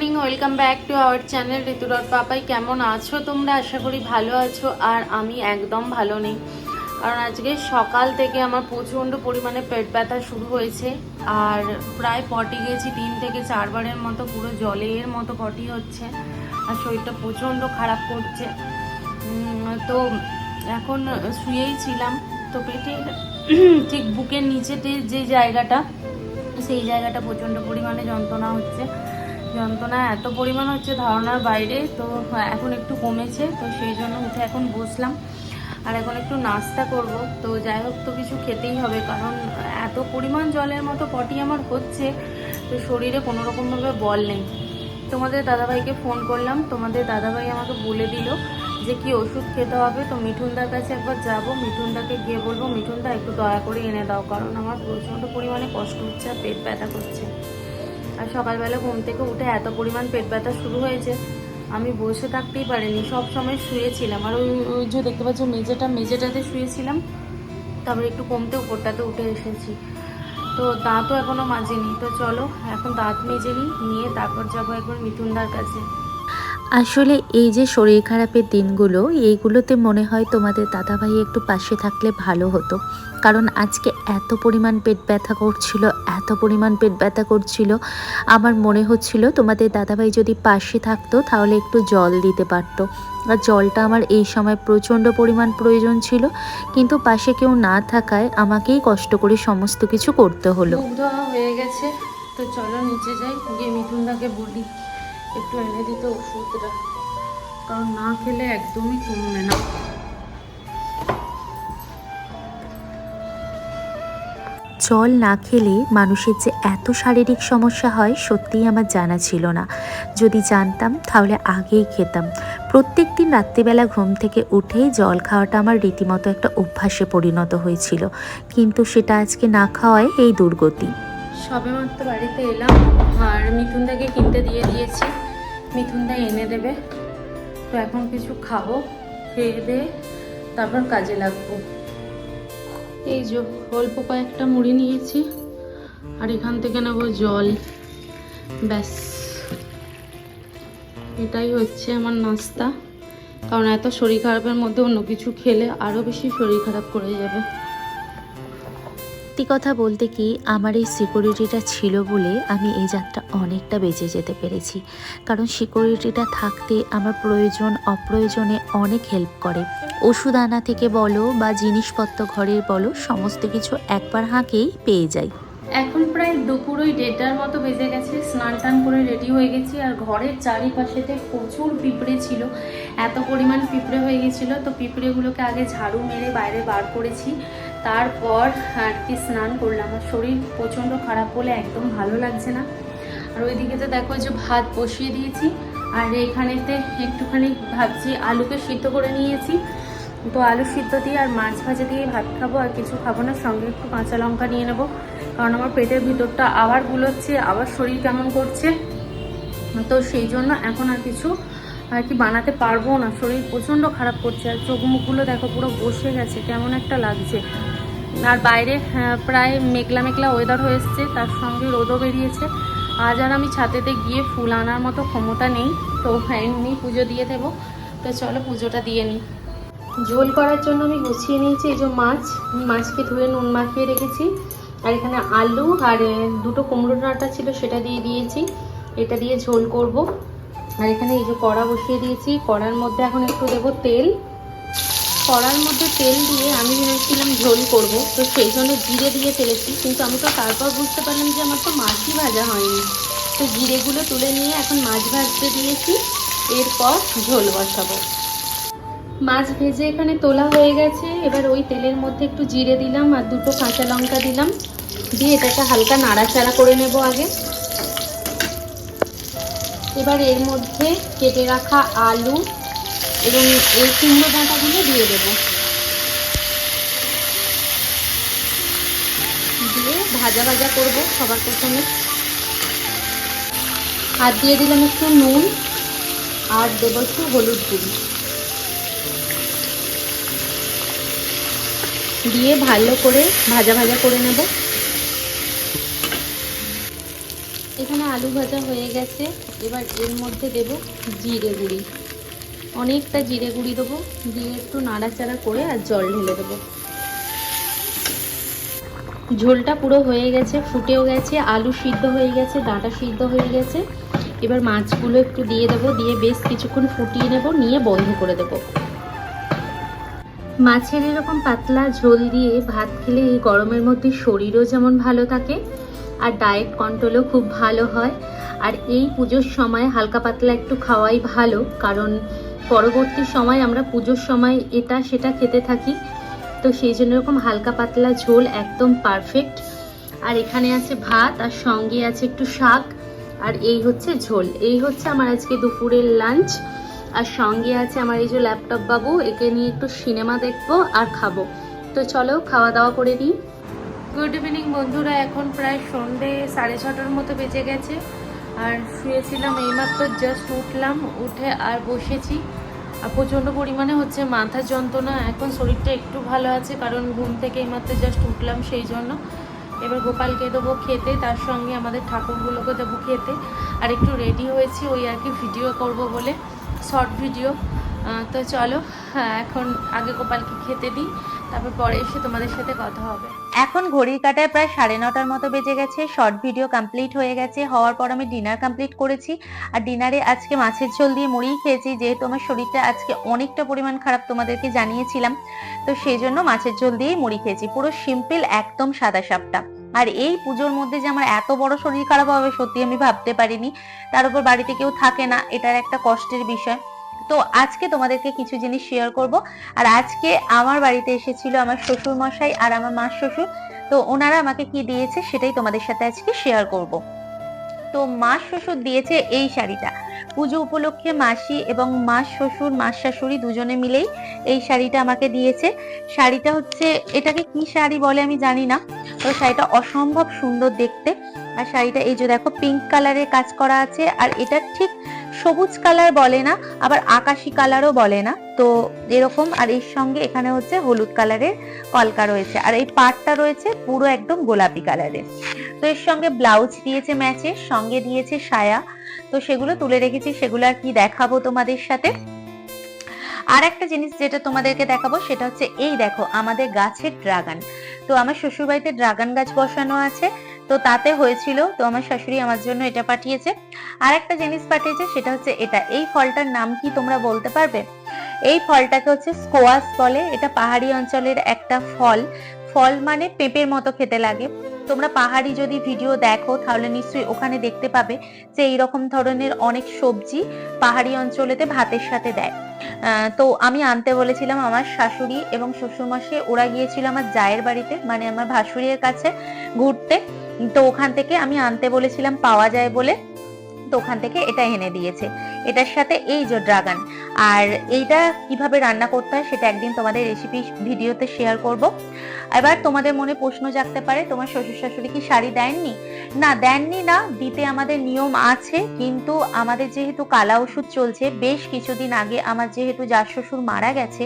Morning, welcome back to our channel ঋতুরার পাপাই। কেমন আছো তোমরা? আশা করি ভালো আছো। আর আমি একদম ভালো নেই, কারণ আজকে সকাল থেকে আমার প্রচণ্ড পরিমাণে পেট ব্যথা শুরু হয়েছে। আর প্রায় পটি গেছি 3 থেকে 4 বারের মতো, পুরো জলের মতো পটি হচ্ছে। আর শরীরটা প্রচণ্ড খারাপ করছে। তো এখন শুয়েই ছিলাম, তো পেটের ঠিক বুকের নিচেতে যে জায়গাটা, সেই জায়গাটা প্রচণ্ড পরিমাণে যন্ত্রণা হচ্ছে। যন্ত্রণা এত পরিমাণ হচ্ছে ধারণার বাইরে। তো এখন একটু কমেছে, তো সেই জন্য উঠে এখন বসলাম। আর এখন একটু নাস্তা করব। তো যাই হোক, তো কিছু খেতেই হবে, কারণ এত পরিমাণ জলের মতো পটি আমার হচ্ছে, তো শরীরে কোনো রকমভাবে বল নেই। তোমাদের দাদাভাইকে ফোন করলাম, তোমাদের দাদাভাই আমাকে বলে দিল যে কি ওষুধ খেতে হবে। তো মিঠুনদার কাছে একবার যাব, মিঠুনদাকে গিয়ে বলবো মিঠুনদা একটু দয়া করে এনে দাও, কারণ আমার প্রচণ্ড পরিমাণে কষ্ট হচ্ছে আর পেট ব্যথা করছে। আর সকালবেলা ঘুম থেকে উঠে এত পরিমাণ পেট ব্যথা শুরু হয়েছে, আমি বসে থাকতেই পারিনি। সব সময় শুয়েছিলাম, আর ওই যে দেখতে পাচ্ছ মেঝেটাতে শুয়েছিলাম। তারপরে একটু কমতে উপরটাতে উঠে এসেছি। তো দাঁতও এখনো মাজেনি। তো চলো এখন দাঁত মেজে নিয়ে তারপর যাবো একবার মিঠুনদার কাছে। আসলে এই যে শরীর খারাপের দিনগুলো, এইগুলোতে মনে হয় তোমাদের দাদাভাই একটু পাশে থাকলে ভালো হতো। কারণ আজকে এত পরিমাণ পেট ব্যথা করছিল, আমার মনে হচ্ছিল তোমাদের দাদাভাই যদি পাশে থাকতো তাহলে একটু জল দিতে পারতো। আর জলটা আমার এই সময় প্রচণ্ড পরিমাণ প্রয়োজন ছিল, কিন্তু পাশে কেউ না থাকায় আমাকেই কষ্ট করে সমস্ত কিছু করতে হলো। মুখ ধোয়া হয়ে গেছে, তো চলো নিচে যাই, গিয়ে মিঠুনদাকে বলি একটু এনে দিতে ওষুধটা, কারণ না খেলে একদমই কমবে না। জল না খেলে মানুষের যে এত শারীরিক সমস্যা হয় সত্যিই আমার জানা ছিল না। যদি জানতাম তাহলে আগেই খেতাম। প্রত্যেক দিন রাত্রিবেলা ঘুম থেকে উঠেই জল খাওয়াটা আমার রীতিমতো একটা অভ্যাসে পরিণত হয়েছিল, কিন্তু সেটা আজকে না খাওয়ায় এই দুর্গতি। সবে মাত্র বাড়িতে এলাম, আর মিঠুনদাকে কিনতে দিয়ে দিয়েছি, মিঠুনদা এনে দেবে। তো এখন কিছু খাবো, খেয়ে দিয়ে তারপর কাজে লাগবো। এই যে অল্প কয়েকটা মুড়ি নিয়েছি, আর এখান থেকে নেবো জল। ব্যাস, এটাই হচ্ছে আমার নাস্তা। কারণ এত শরীর খারাপের মধ্যে অন্য কিছু খেলে আরও বেশি শরীর খারাপ করে যাবে। সত্যি কথা বলতে কি, আমার এই সিকিউরিটিটা ছিল বলে আমি এই যাত্রা অনেকটা বেঁচে যেতে পেরেছি। কারণ সিকিউরিটিটা থাকতে আমার প্রয়োজন অপ্রয়োজনে অনেক হেল্প করে। ওষুধ আনা থেকে বলো বা জিনিসপত্র ঘরের বলো, সমস্ত কিছু একবার হাঁকেই পেয়ে যাই। এখন প্রায় দুপুর ওই 1:30টার মতো বেজে গেছে। স্নান টান করে রেডি হয়ে গেছি, আর ঘরের চারিপাশেতে প্রচুর পিঁপড়ে ছিল, এত পরিমাণ পিঁপড়ে হয়ে গেছিলো। তো পিঁপড়েগুলোকে আগে ঝাড়ু মেরে বাইরে বার করেছি, তারপর আর কি স্নান করলাম। আর শরীর প্রচণ্ড খারাপ বলে একদম ভালো লাগছে না। আর ওইদিকে তো দেখো যে ভাত বসিয়ে দিয়েছি, আর এখানেতে একটুখানি ভাবছি আলুকে সিদ্ধ করে নিয়েছি। তো আলু সিদ্ধ দিয়ে আর মাছ ভাজা দিয়ে ভাত খাবো, আর কিছু খাবো না। সঙ্গে একটু কাঁচা লঙ্কা নিয়ে নেবো, কারণ আমার পেটের ভিতরটা আবার গুলোচ্ছে, আবার শরীর কেমন করছে। তো সেই জন্য এখন আর কিছু আর কি বানাতে পারবো না, শরীর প্রচণ্ড খারাপ করছে। আর চোখ মুখগুলো দেখো পুরো বসে গেছে, কেমন একটা লাগছে। আর বাইরে প্রায় মেঘলা মেঘলা ওয়েদার হয়ে এসছে, তার সঙ্গে রোদও বেরিয়েছে। আজ আর আমি ছাদেতে গিয়ে ফুল আনার মতো ক্ষমতা নেই, তো এমনি পুজো দিয়ে দেবো। তো চলো পুজোটা দিয়ে নিই। ঝোল করার জন্য আমি গুছিয়ে নিয়েছি এই যে মাছকে ধুয়ে নুন মাখিয়ে রেখেছি। আর এখানে আলু আর দুটো কুমড়ো ডাঁটা ছিল, সেটা দিয়ে দিয়েছি। এটা দিয়ে ঝোল করব। আর এখানে এই যে কড়া বসিয়ে দিয়েছি, কড়ার মধ্যে এখন একটু দেবো তেল। কড়ার মধ্যে তেল দিয়ে আমি ভেবেছিলাম ঝোল করব, তো সেই জন্য জিরে দিয়ে ফেলেছি। কিন্তু আমি তো তারপর বুঝতে পারলাম যে আমার তো মাছই ভাজা হয়নি। তো জিরেগুলো তুলে নিয়ে এখন মাছ ভাজতে দিয়েছি, এরপর ঝোল বসাবো। মাছ ভেজে এখানে তোলা হয়ে গেছে। এবার ওই তেলের মধ্যে একটু জিরে দিলাম আর দুটো কাঁচা লঙ্কা দিলাম, দিয়ে এটাকে হালকা নাড়াচাড়া করে নেব আগে। এবার এর মধ্যে কেটে রাখা আলু এবং এই কুমড়ো ডাঁটাগুলো দিয়ে দেব, দিয়ে ভাজা ভাজা করব সবার প্রথমে। আর দিয়ে দিলাম একটু নুন, আর দেবো একটু হলুদ গুঁড়ি, দিয়ে ভালো করে ভাজা ভাজা করে নেব। এখানে আলু ভাজা হয়ে গেছে। এবার এর মধ্যে দেব জিরে গুঁড়ি, অনেকটা জিরে গুঁড়ি দেবো, দিয়ে একটু নাড়াচাড়া করে আর জল ঢেলে দেবো। ঝোলটা পুরো হয়ে গেছে, ফুটেও গেছে, আলু সিদ্ধ হয়ে গেছে, ডাঁটা সিদ্ধ হয়ে গেছে। এবার মাছগুলো একটু দিয়ে দেবো, দিয়ে বেশ কিছুক্ষণ ফুটিয়ে নেব, নিয়ে বন্ধ করে দেবো। মাছের এরকম পাতলা ঝোল দিয়ে ভাত খেলে এই গরমের মধ্যে শরীরও যেমন ভালো থাকে আর ডায়েট কন্ট্রোলও খুব ভালো হয়। আর এই পুজোর সময় হালকা পাতলা একটু খাওয়াই ভালো, কারণ পরবর্তী সময় আমরা পুজোর সময় এটা সেটা খেতে থাকি, তো সেই জন্য এরকম হালকা পাতলা ঝোল একদম পারফেক্ট। আর এখানে আছে ভাত, আর সঙ্গে আছে একটু শাক, আর এই হচ্ছে ঝোল। এই হচ্ছে আমার আজকে দুপুরের লাঞ্চ। আর সঙ্গে আছে আমার এই যে ল্যাপটপ বাবু, একে নিয়ে একটু সিনেমা দেখবো আর খাবো। তো চলো খাওয়া দাওয়া করে নিই। গুড ইভিনিং বন্ধুরা, এখন প্রায় সন্ধে 6:30টার মতো বেজে গেছে। আর শুয়েছিলাম, এইমাত্র জাস্ট উঠলাম, উঠে আর বসেছি। আর প্রচণ্ড পরিমাণে হচ্ছে মাথার যন্ত্রণা। এখন শরীরটা একটু ভালো আছে, কারণ ঘুম থেকে এইমাত্র জাস্ট উঠলাম, সেই জন্য। এবার গোপালকে দেবো খেতে, তার সঙ্গে আমাদের ঠাকুরগুলোকে দেবো খেতে। আর একটু রেডি হয়েছি ওই আর কি ভিডিও করব বলে, শর্ট ভিডিও। তো চলো এখন আগে গোপালকে খেতে দিই, তারপর পরে এসে তোমাদের সাথে কথা হবে। এখন ঘড়ির কাঁটায় প্রায় 9:30টার মতো বেজে গেছে। শর্ট ভিডিও কমপ্লিট হয়ে গেছে, হওয়ার পর আমি ডিনার কমপ্লিট করেছি। আর ডিনারে আজকে মাছের ঝোল দিয়ে মুড়ি খেয়েছি, যেহেতু আমার শরীরটা আজকে অনেকটা পরিমাণ খারাপ, তোমাদেরকে জানিয়েছিলাম, তো সেই জন্য মাছের ঝোল দিয়েই মুড়ি খেয়েছি। পুরো সিম্পল, একদম সাদা সাপটা। আর এই পুজোর মধ্যে যে আমার এত বড় শরীর খারাপ হবে সত্যি আমি ভাবতে পারিনি। তার উপর বাড়িতে কেউ থাকে না, এটার একটা কষ্টের বিষয়। তো আজকে তোমাদেরকে কিছু জিনিস শেয়ার করব। আর আজকে আমার বাড়িতে এসেছিল আমার শ্বশুর মশাই আর আমার মা শ্বশুর, তো ওনারা আমাকে কি দিয়েছে সেটাই তোমাদের সাথে আজকে শেয়ার করব। তো মা শ্বশুর দিয়েছে এই শাড়িটা। পুজো উপলক্ষে মাসি এবং মা শ্বশুর মা শাশুড়ি দুজনে মিলেই এই শাড়িটা আমাকে দিয়েছে। শাড়িটা হচ্ছে, এটাকে কি শাড়ি বলে আমি জানি না, তো শাড়িটা অসম্ভব সুন্দর দেখতে। আর শাড়িটা এই যে দেখো পিঙ্ক কালারের কাজ করা আছে, আর এটা ঠিক সবুজ কালার বলে না, আবার আকাশি কালারও বলে না, তো এরকম। আর এর সঙ্গে এখানে হচ্ছে হলুদ কালারের কলকা রয়েছে, আর এই পাড়টা রয়েছে পুরো একদম গোলাপি কালারের। তো এর সঙ্গে ব্লাউজ দিয়েছে ম্যাচের, সঙ্গে দিয়েছে সায়া, তো সেগুলো তুলে রেখেছি, সেগুলো আর কি দেখাবো তোমাদের সাথে। আর একটা জিনিস যেটা তোমাদেরকে দেখাবো সেটা হচ্ছে এই দেখো আমাদের গাছের ড্রাগন। তো আমার শ্বশুর বাড়িতে ড্রাগন গাছ বসানো আছে, তো তাতে হয়েছিল, তো আমার শাশুড়ি আমার জন্য এটা পাঠিয়েছে। আর একটা জিনিস পাঠিয়েছে সেটা হচ্ছে এটা। এই ফলটার নাম কি তোমরা বলতে পারবে? এই ফলটাকে হচ্ছে স্কোয়াশ বলে। এটা পাহাড়ি অঞ্চলের একটা ফল। ফল মানে পেঁপের মতো খেতে লাগে। তোমরা পাহাড়ি যদি ভিডিও দেখো তাহলে নিশ্চয়ই ওখানে দেখতে পাবে যে এইরকম ধরনের অনেক সবজি পাহাড়ি অঞ্চলেতে ভাতের সাথে দেয়। তো আমি আনতে বলেছিলাম আমার শাশুড়ি এবং শ্বশুরমশাই, ওরা গিয়েছিল আমার জায়ের বাড়িতে, মানে আমার ভাসুরের কাছে ঘুরতে, তো ওখান থেকে আমি আনতে বলেছিলাম, পাওয়া যায় বলে, তো ওখান থেকে এটা এনে দিয়েছে। এটার সাথে এই যে ড্রাগন। আর এইটা কিভাবে রান্না করতে হয় সেটা একদিন তোমাদের রেসিপি ভিডিওতে শেয়ার করব। এবার তোমাদের মনে প্রশ্ন জাগতে পারে, তোমার শ্বশুর শাশুড়ি কি শাড়ি দেননি? না, দেননি না, দিতে আমাদের নিয়ম আছে, কিন্তু আমাদের যেহেতু কালা ওষুধ চলছে, বেশ কিছুদিন আগে আমার যেহেতু জার শ্বশুর মারা গেছে,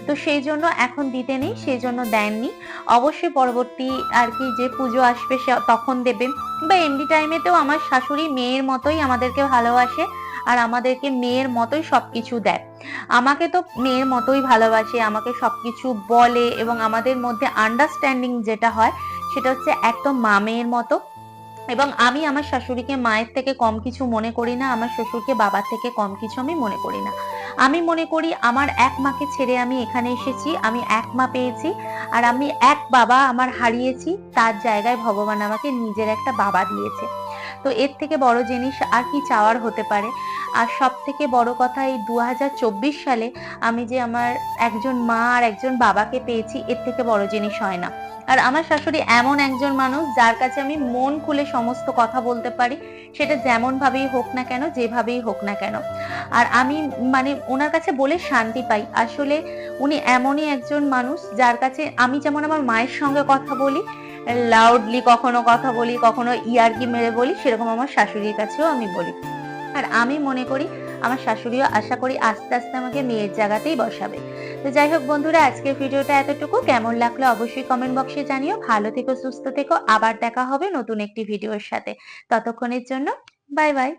তো সেই জন্য এখন দিতে নেই, সেই জন্য দেননি। অবশ্যই পরবর্তী আর কি যে পুজো আসবে তখন দেবেন, বা এমনি টাইমেতেও আমার শাশুড়ি মেয়ের মতোই আমাদেরকে ভালোবাসে, আর আমাদেরকে মেয়ের মতোই সবকিছু দেয়। আমাকে তো মেয়ের মতোই ভালোবাসে, আমাকে সবকিছু বলে, এবং আমাদের মধ্যে আন্ডারস্ট্যান্ডিং যেটা হয় সেটা হচ্ছে একদম মা মেয়ের মতো। এবং আমি আমার শাশুড়িকে মায়ের থেকে কম কিছু মনে করি না, আমার শ্বশুরকে বাবার থেকে কম কিছু আমি মনে করি না। আমি মনে করি আমার এক মাকে ছেড়ে আমি এখানে এসেছি, আমি এক মা পেয়েছি, আর আমি এক বাবা আমার হারিয়েছি, তার জায়গায় ভগবান আমাকে নিজের একটা বাবা দিয়েছে। তো এর থেকে বড় জিনিস আর কি চাওয়ার হতে পারে? আর সব থেকে বড় কথা, এই 2024 সালে আমি যে আমার একজন মা আর একজন বাবাকে পেয়েছি, এর থেকে বড় জিনিস হয় না। আর আমার শাশুড়ি এমন একজন মানুষ যার কাছে আমি মন খুলে সমস্ত কথা বলতে পারি, সেটা যেমন ভাবেই হোক না কেন, যেভাবেই হোক না কেন। আর আমি মানে ওনার কাছে বলে শান্তি পাই। আসলে উনি এমনই একজন মানুষ যার কাছে আমি যেমন আমার মায়ের সঙ্গে কথা বলি, লাউডলি কখনো কথা বলি, কখনো ইয়ার্কি মেরে বলি, সেরকম আমার শাশুড়ির কাছেও আমি বলি। আর আমি মনে করি আমার শাশুড়িও আশা করি আস্তে আস্তে আমাকে মেয়ের জায়গাতেই বসাবে। তো যাই হোক বন্ধুরা, আজকের ভিডিওটা এতটুকু। কেমন লাগলো অবশ্যই কমেন্ট বক্সে জানিও। ভালো থেকো, সুস্থ থেকো। আবার দেখা হবে নতুন একটি ভিডিওর সাথে। ততক্ষণের জন্য বাই বাই।